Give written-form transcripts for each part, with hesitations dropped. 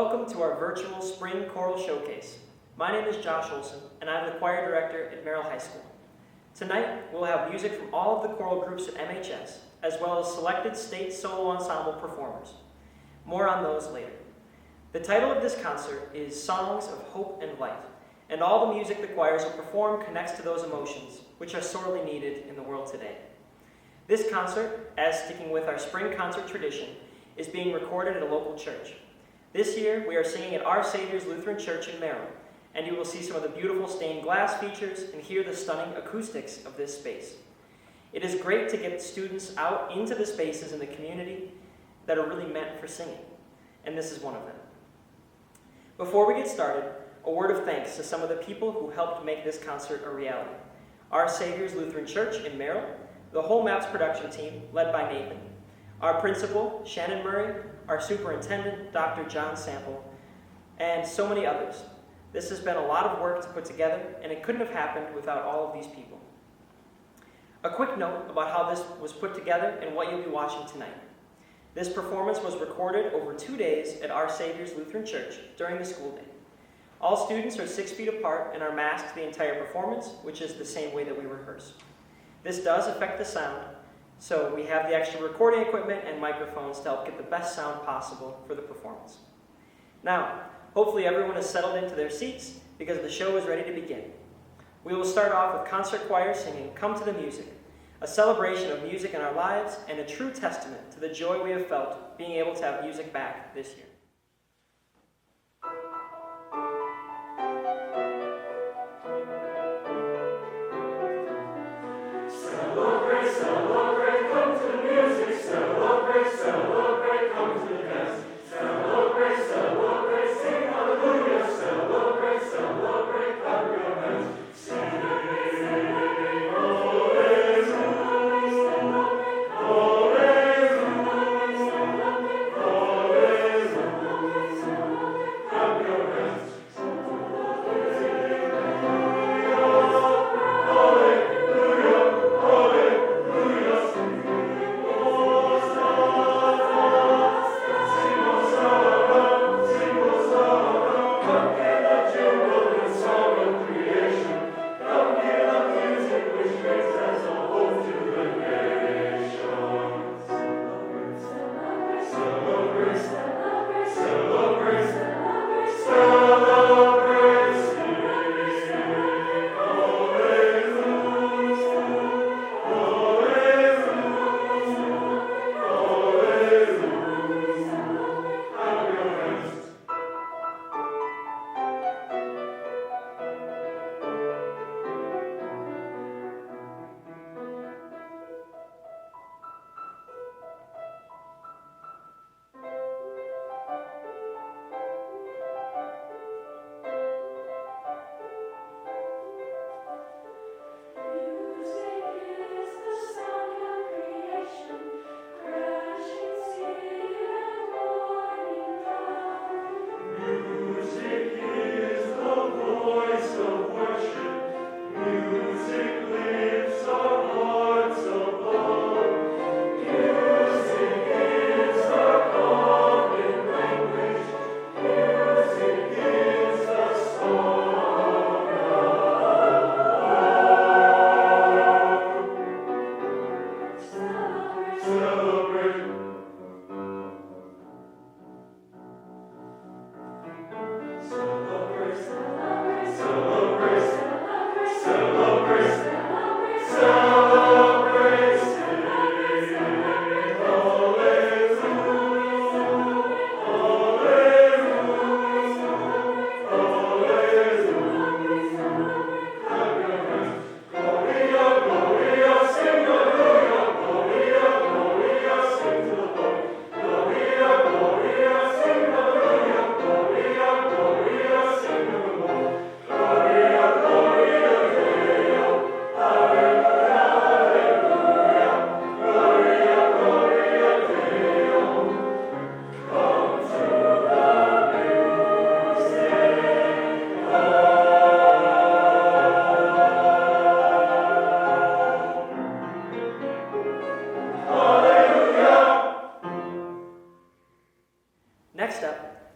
Welcome to our virtual Spring Choral Showcase. My name is Josh Olson, and I'm the choir director at Merrill High School. Tonight, we'll have music from all of the choral groups at MHS, as well as selected state solo ensemble performers. More on those later. The title of this concert is Songs of Hope and Light, and all the music the choirs will perform connects to those emotions, which are sorely needed in the world today. This concert, as sticking with our spring concert tradition, is being recorded at a local church. This year, we are singing at Our Savior's Lutheran Church in Merrill, and you will see some of the beautiful stained glass features and hear the stunning acoustics of this space. It is great to get students out into the spaces in the community that are really meant for singing, and this is one of them. Before we get started, a word of thanks to some of the people who helped make this concert a reality. Our Savior's Lutheran Church in Merrill, the whole MAPS production team, led by Nathan, our principal, Shannon Murray, our superintendent, Dr. John Sample, and so many others. This has been a lot of work to put together, and it couldn't have happened without all of these people. A quick note about how this was put together and what you'll be watching tonight. This performance was recorded over 2 days at Our Savior's Lutheran Church during the school day. All students are 6 feet apart and are masked the entire performance, which is the same way that we rehearse. This does affect the sound, so we have the extra recording equipment and microphones to help get the best sound possible for the performance. Now, hopefully everyone is settled into their seats because the show is ready to begin. We will start off with concert choir singing Come to the Music, a celebration of music in our lives and a true testament to the joy we have felt being able to have music back this year.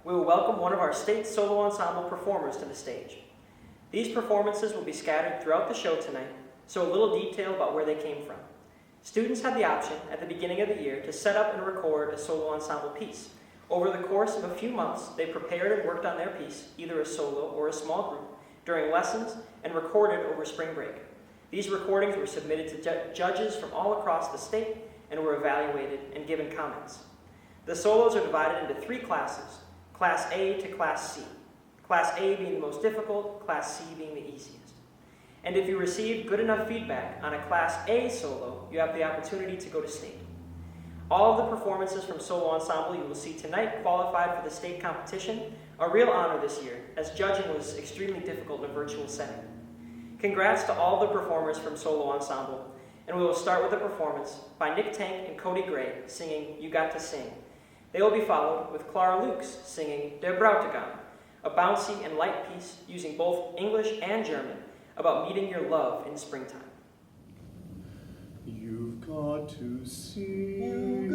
we will welcome one of our state solo ensemble performers to the stage. These performances will be scattered throughout the show tonight, so a little detail about where they came from. Students had the option at the beginning of the year to set up and record a solo ensemble piece. Over the course of a few months, they prepared and worked on their piece, either a solo or a small group, during lessons and recorded over spring break. These recordings were submitted to judges from all across the state and were evaluated and given comments. The solos are divided into 3 classes, Class A to Class C. Class A being the most difficult, Class C being the easiest. And if you receive good enough feedback on a Class A solo, you have the opportunity to go to state. All of the performances from Solo Ensemble you will see tonight qualified for the state competition, a real honor this year, as judging was extremely difficult in a virtual setting. Congrats to all the performers from Solo Ensemble, and we will start with a performance by Nick Tank and Cody Gray singing You Got to Sing. They will be followed with Clara Lukes singing Der Brautigam, a bouncy and light piece using both English and German about meeting your love in springtime. You've got to sing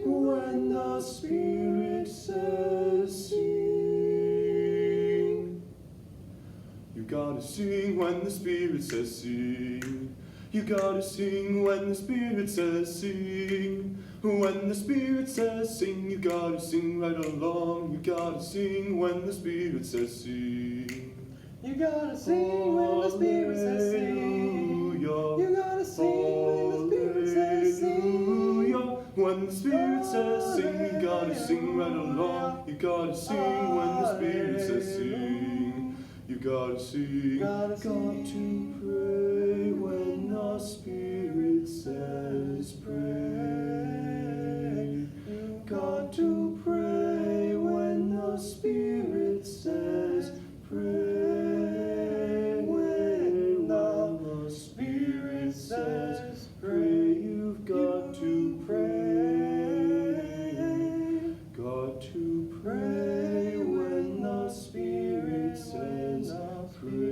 when the Spirit says sing. You gotta sing when the Spirit says sing. You gotta sing when the Spirit says sing. When the Spirit says sing, you gotta sing right along. You gotta sing when the Spirit says sing. You gotta sing when the Spirit says sing. You gotta sing when the Spirit says sing. When the Spirit says sing, you gotta sing right along. You gotta sing when the Spirit says sing. You gotta sing. Got to pray when the Spirit says pray. You got to pray when the Spirit says pray. When the Spirit says pray, you've got to pray. Got to pray when the Spirit says pray.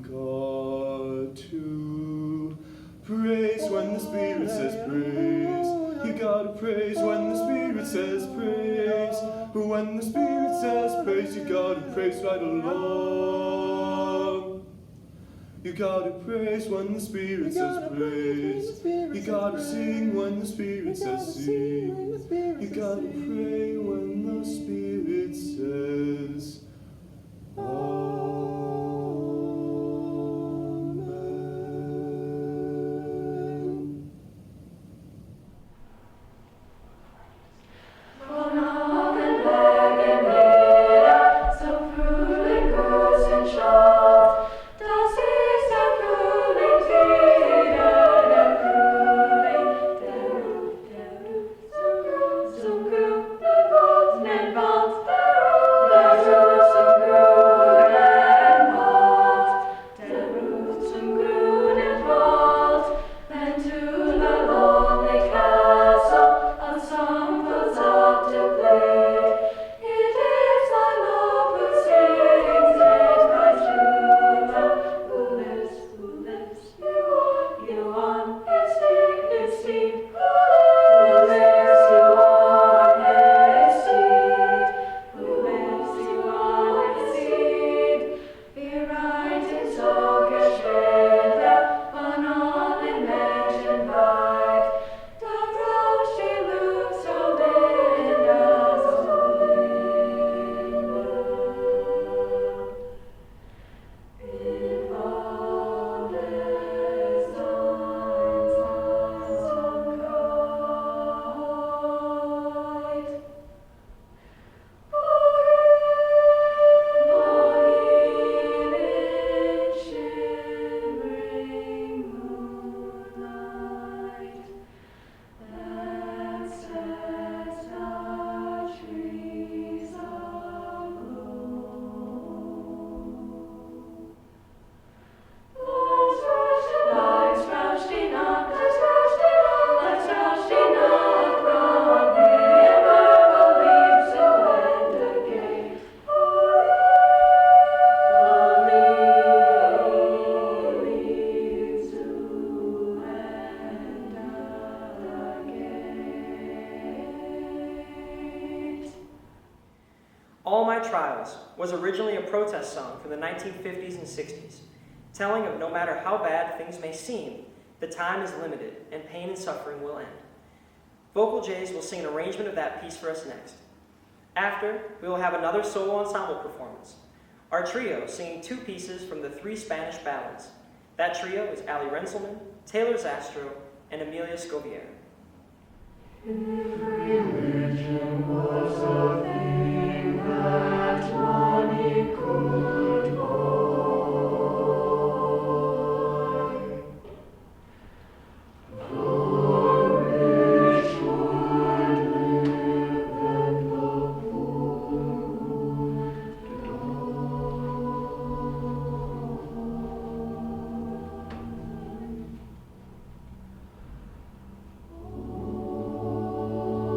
Got to praise when the Spirit says praise. You gotta praise when the Spirit says praise. When the Spirit says praise, you gotta praise right along. You gotta praise when the Spirit says praise. You gotta sing when the Spirit says sing. You gotta pray when the Spirit says Amen. All My Trials was originally a protest song from the 1950s and 60s, telling of no matter how bad things may seem, the time is limited and pain and suffering will end. Vocal Jays will sing an arrangement of that piece for us next. After, we will have another solo ensemble performance. Our trio singing two pieces from the 3 Spanish ballads. That trio is Ali Renselman, Taylor Zastro, and Amelia Scovier. If religion was a thing that money could buy, the rich would live and the poor would die.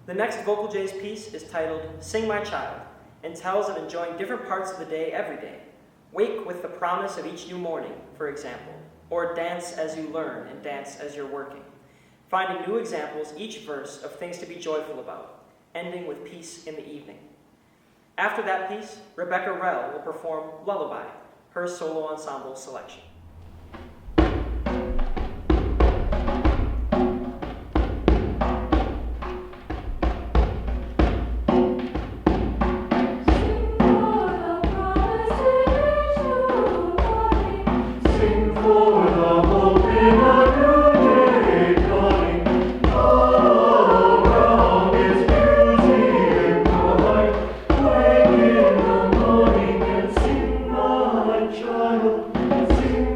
The next Vocal J's piece is titled Sing My Child and tells of enjoying different parts of the day every day. Wake with the promise of each new morning, for example, or dance as you learn and dance as you're working. Finding new examples each verse of things to be joyful about, ending with peace in the evening. After that piece, Rebecca Merrill will perform Lullaby, her solo ensemble selection. Sing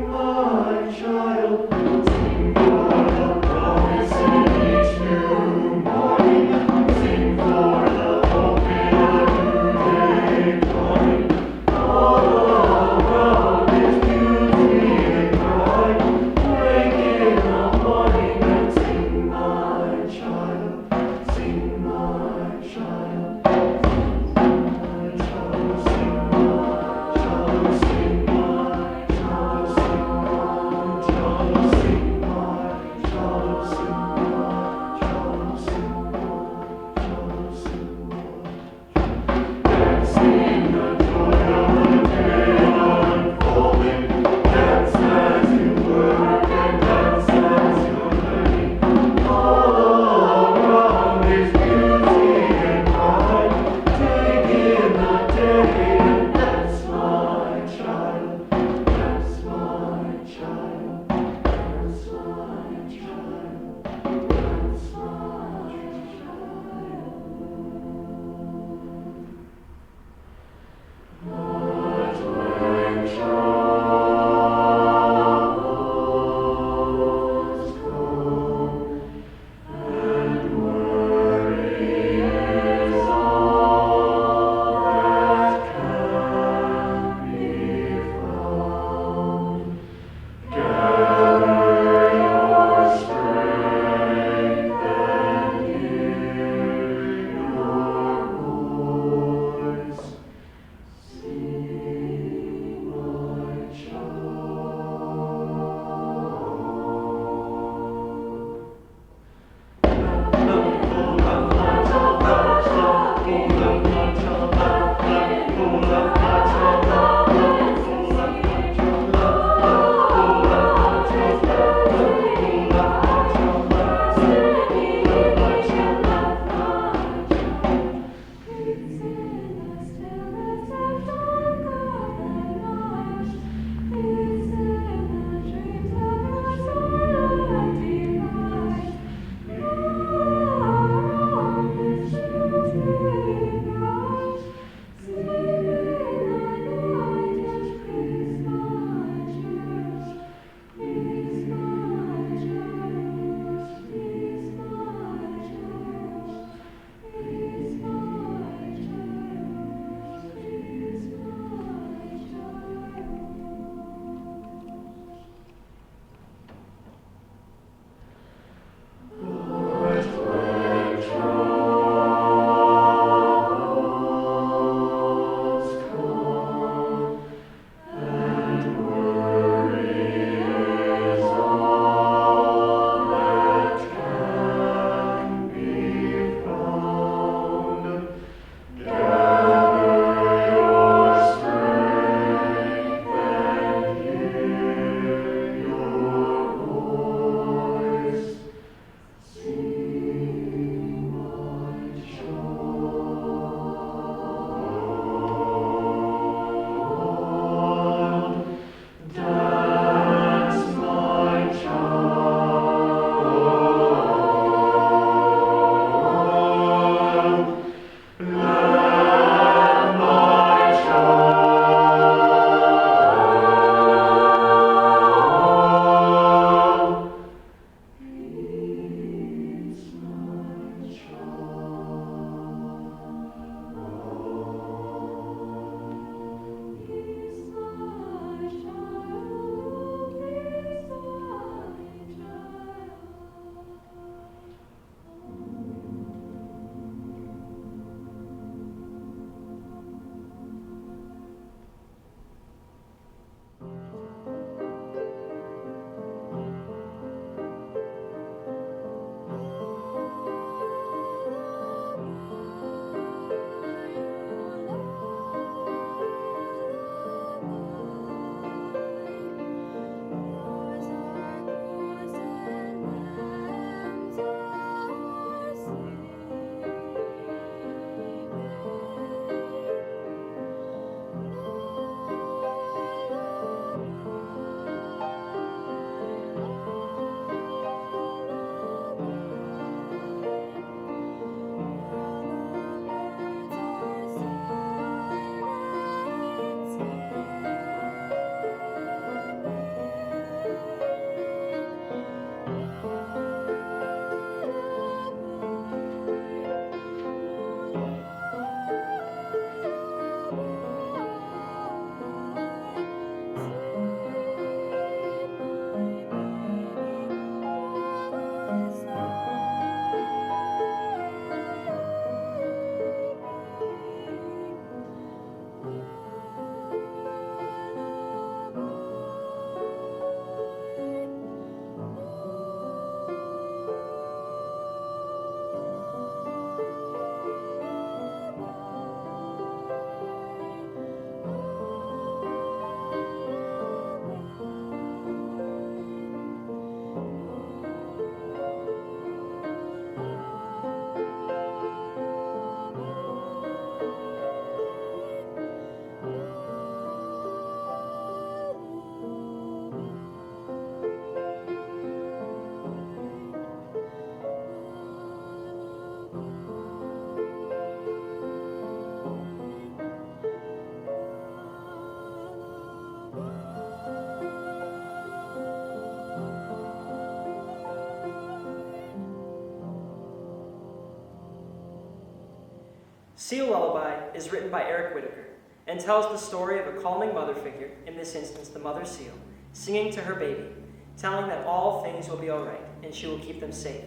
Seal Lullaby is written by Eric Whitaker and tells the story of a calming mother figure, in this instance the mother seal, singing to her baby, telling that all things will be all right and she will keep them safe.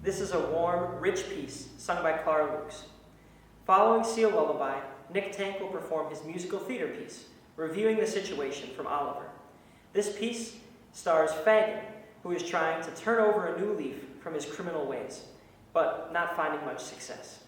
This is a warm, rich piece sung by Clara Lukes. Following Seal Lullaby, Nick Tank will perform his musical theater piece, reviewing the situation from Oliver. This piece stars Fagin, who is trying to turn over a new leaf from his criminal ways, but not finding much success.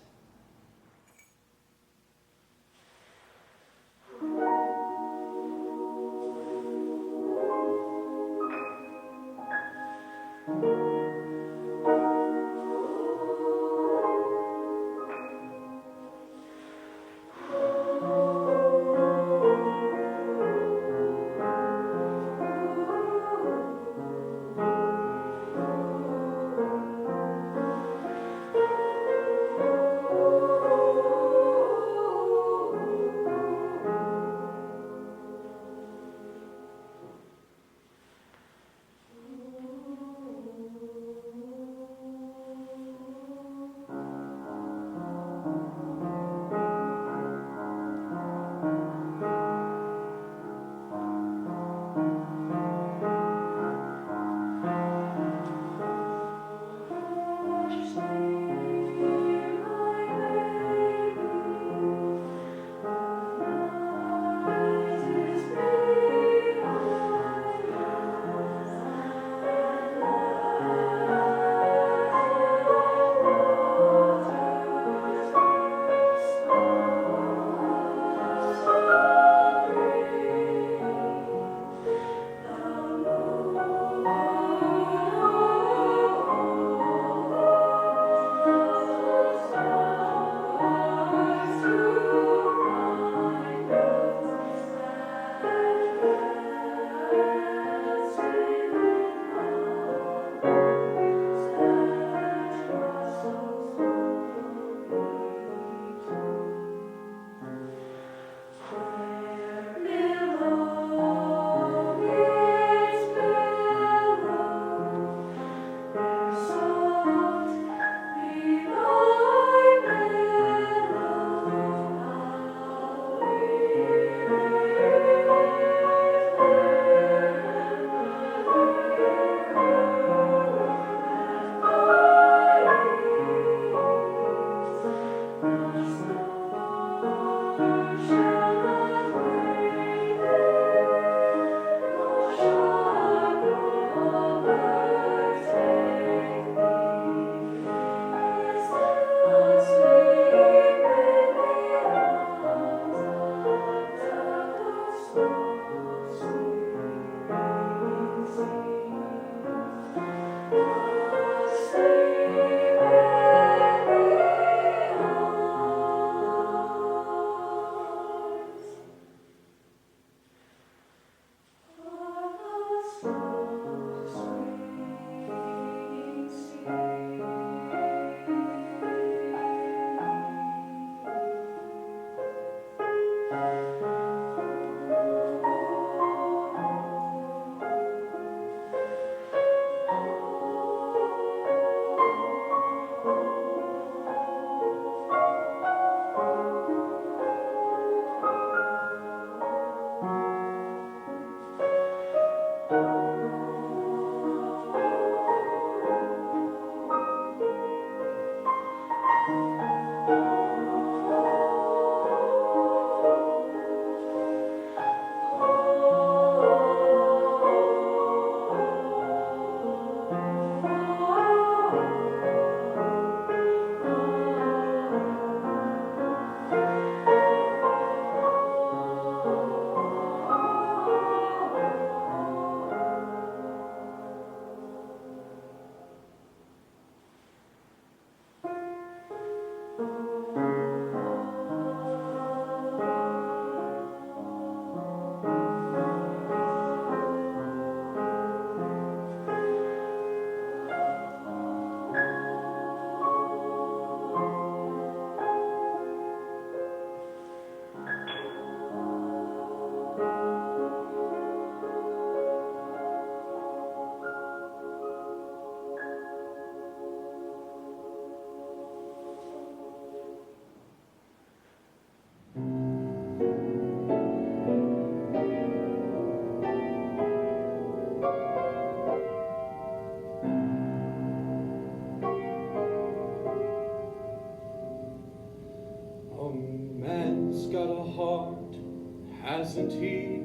hasn't he?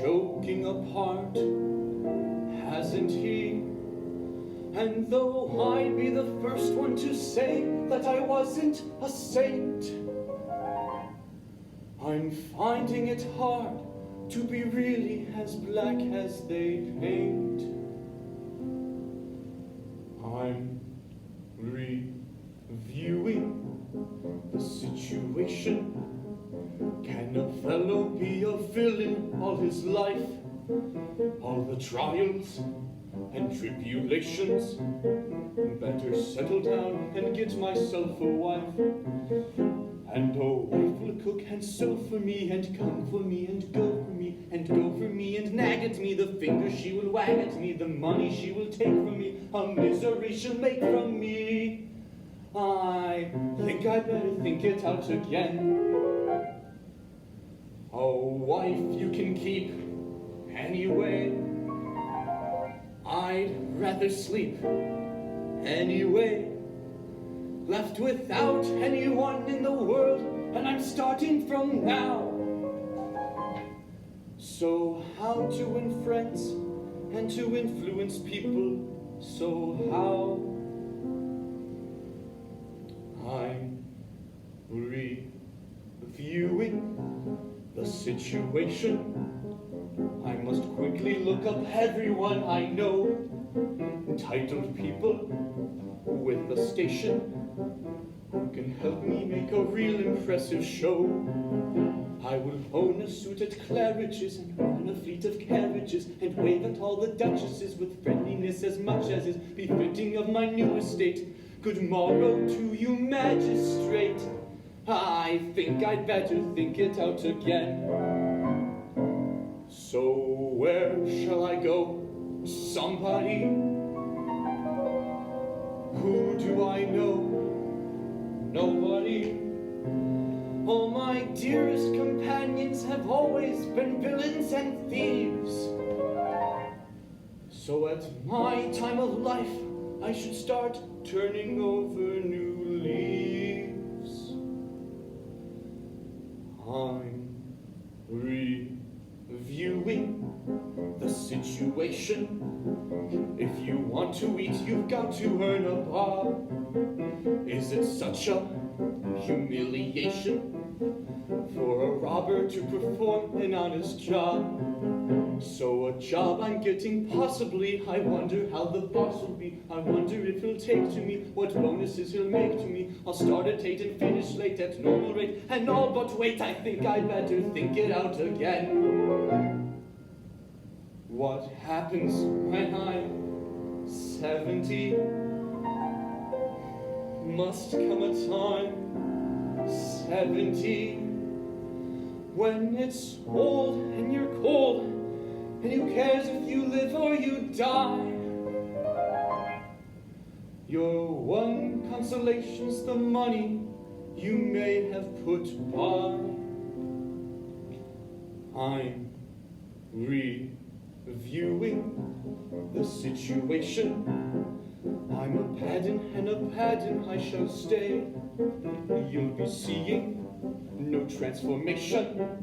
Joking apart, hasn't he? And though I'd be the first one to say that I wasn't a saint, I'm finding it hard to be really as black as they paint. I'm reviewing the situation. Can a fellow be a villain all his life? All the trials and tribulations. Better settle down and get myself a wife. And a wife will cook and sew for me, and come for me, and go for me, and go for me, and nag at me. The finger she will wag at me, the money she will take from me, a misery she'll make from me. I think I'd better think it out again. A wife you can keep anyway. I'd rather sleep anyway. Left without anyone in the world, and I'm starting from now. So how to win friends and to influence people? So how? I'm reviewing the situation. I must quickly look up everyone I know, entitled people with a station, who can help me make a real impressive show. I will own a suit at Claridge's and run a fleet of carriages and wave at all the duchesses with friendliness as much as is befitting of my new estate. Good morrow to you, magistrate. I think I'd better think it out again. So where shall I go? Somebody? Who do I know? Nobody. All my dearest companions have always been villains and thieves. So at my time of life, I should start turning over new leaves. I'm reviewing the situation. If you want to eat, you've got to earn a bar. Is it such a humiliation for a robber to perform an honest job? So a job I'm getting possibly, I wonder how the boss will be. I wonder if he'll take to me, what bonuses he'll make to me. I'll start at 8 and finish late at normal rate, and all but wait, I think I'd better think it out again. What happens when I'm 70? Must come a time, 70, when it's old and you're cold, and who cares if you live or you die? Your one consolation's the money you may have put by. I'm reviewing the situation. I'm a paddin' and a paddin' I shall stay. You'll be seeing no transformation,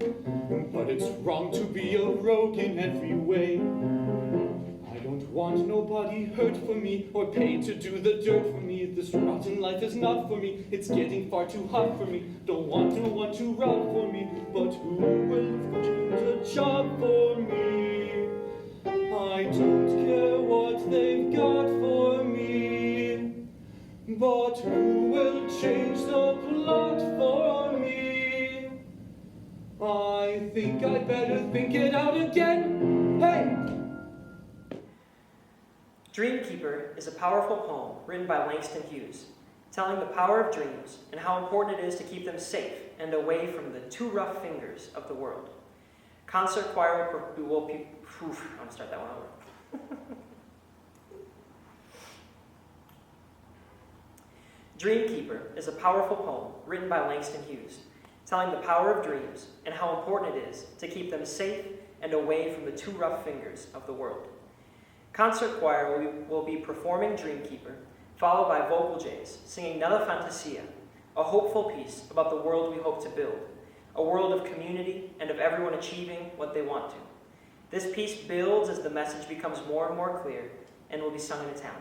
but it's wrong to be a rogue in every way. I don't want nobody hurt for me or paid to do the dirt for me. This rotten life is not for me, it's getting far too hot for me. Don't want no one to rob for me, but who will find a job for me? I don't care what they've got for me, but who will change the plot for me? I think I'd better think it out again. Hey! Dreamkeeper is a powerful poem written by Langston Hughes, telling the power of dreams and how important it is to keep them safe and away from the too rough fingers of the world. Concert choir will be... I'm going to start that one over. Dreamkeeper is a powerful poem written by Langston Hughes, telling the power of dreams and how important it is to keep them safe and away from the too rough fingers of the world. Concert choir will be performing Dreamkeeper, followed by vocal jays singing Nella Fantasia, a hopeful piece about the world we hope to build, a world of community and of everyone achieving what they want to. This piece builds as the message becomes more and more clear and will be sung in Italian.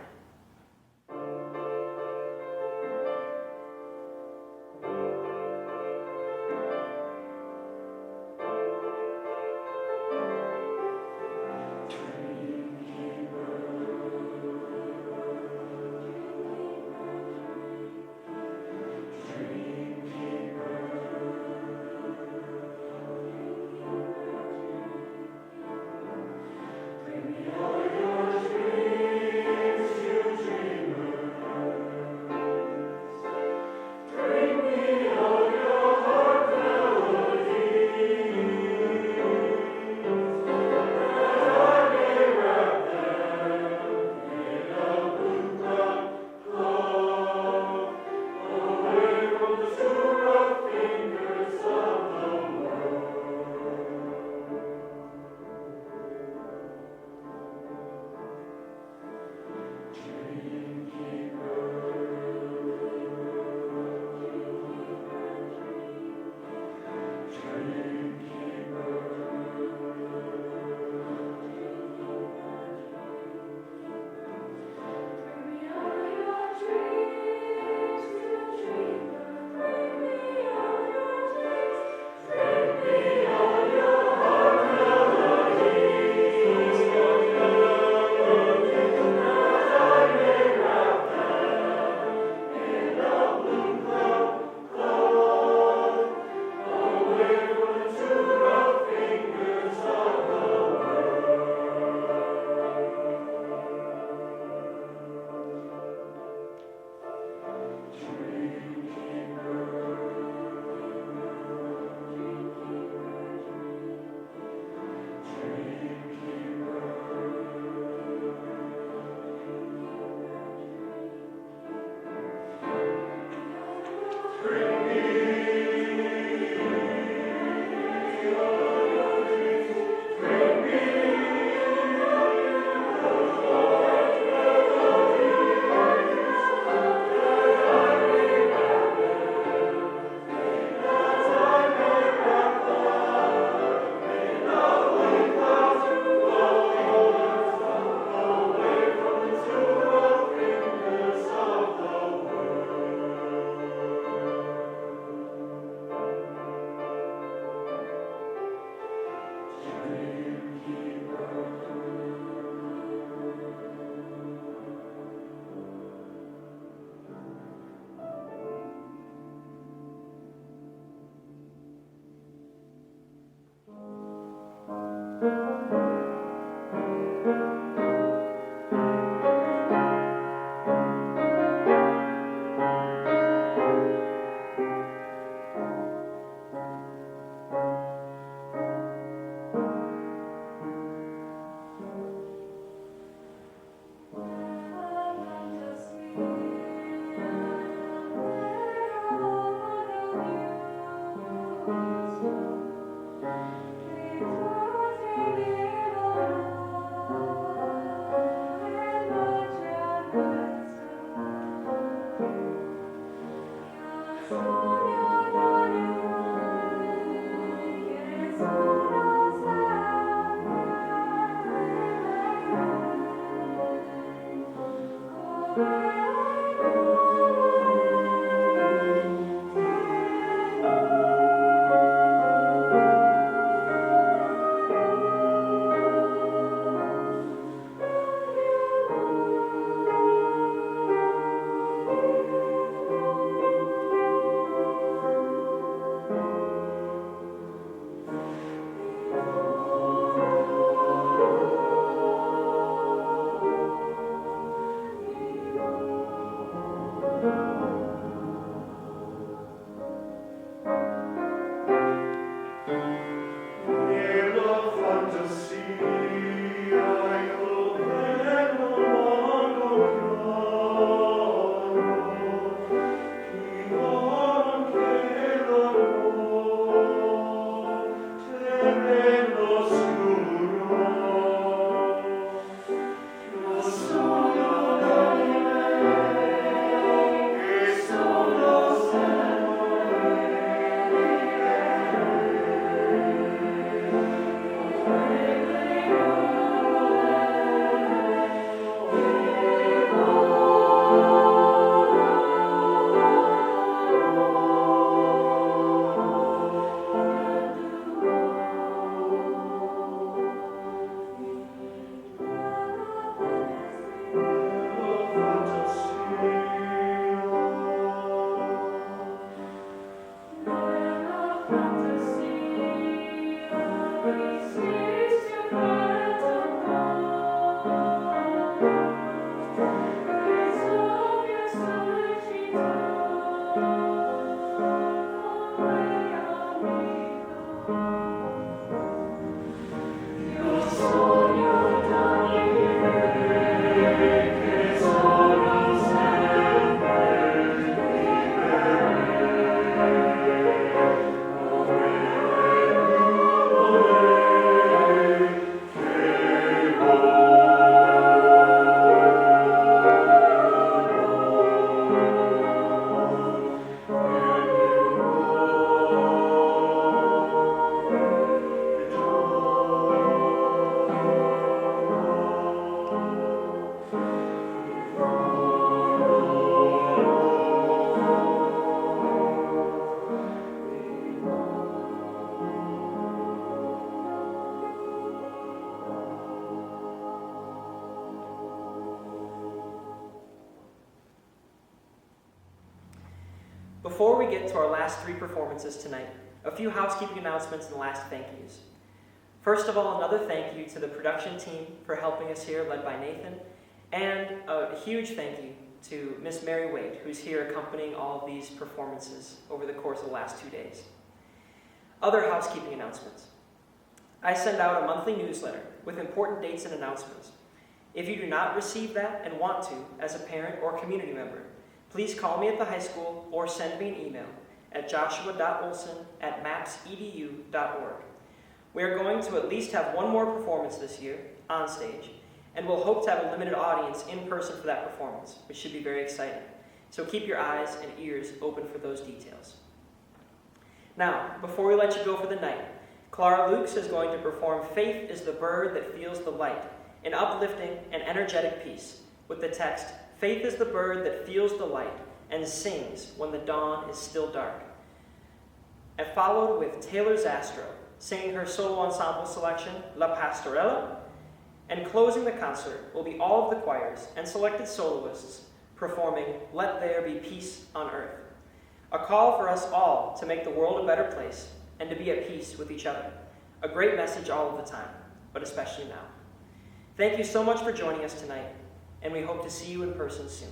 Before we get to our last 3 performances tonight, a few housekeeping announcements and last thank yous. First of all, another thank you to the production team for helping us here, led by Nathan, and a huge thank you to Miss Mary Wade, who's here accompanying all of these performances over the course of the last 2 days. Other housekeeping announcements. I send out a monthly newsletter with important dates and announcements. If you do not receive that and want to, as a parent or community member, please call me at the high school or send me an email at joshua.olson@mapsedu.org. We are going to at least have 1 more performance this year on stage, and we'll hope to have a limited audience in person for that performance, which should be very exciting. So keep your eyes and ears open for those details. Now, before we let you go for the night, Clara Lukes is going to perform Faith is the Bird That Feels the Light, an uplifting and energetic piece with the text, Faith is the bird that feels the light and sings when the dawn is still dark. And followed with Taylor Zastro singing her solo ensemble selection, La Pastorella, and closing the concert will be all of the choirs and selected soloists performing Let There Be Peace on Earth, a call for us all to make the world a better place and to be at peace with each other. A great message all of the time, but especially now. Thank you so much for joining us tonight, and we hope to see you in person soon.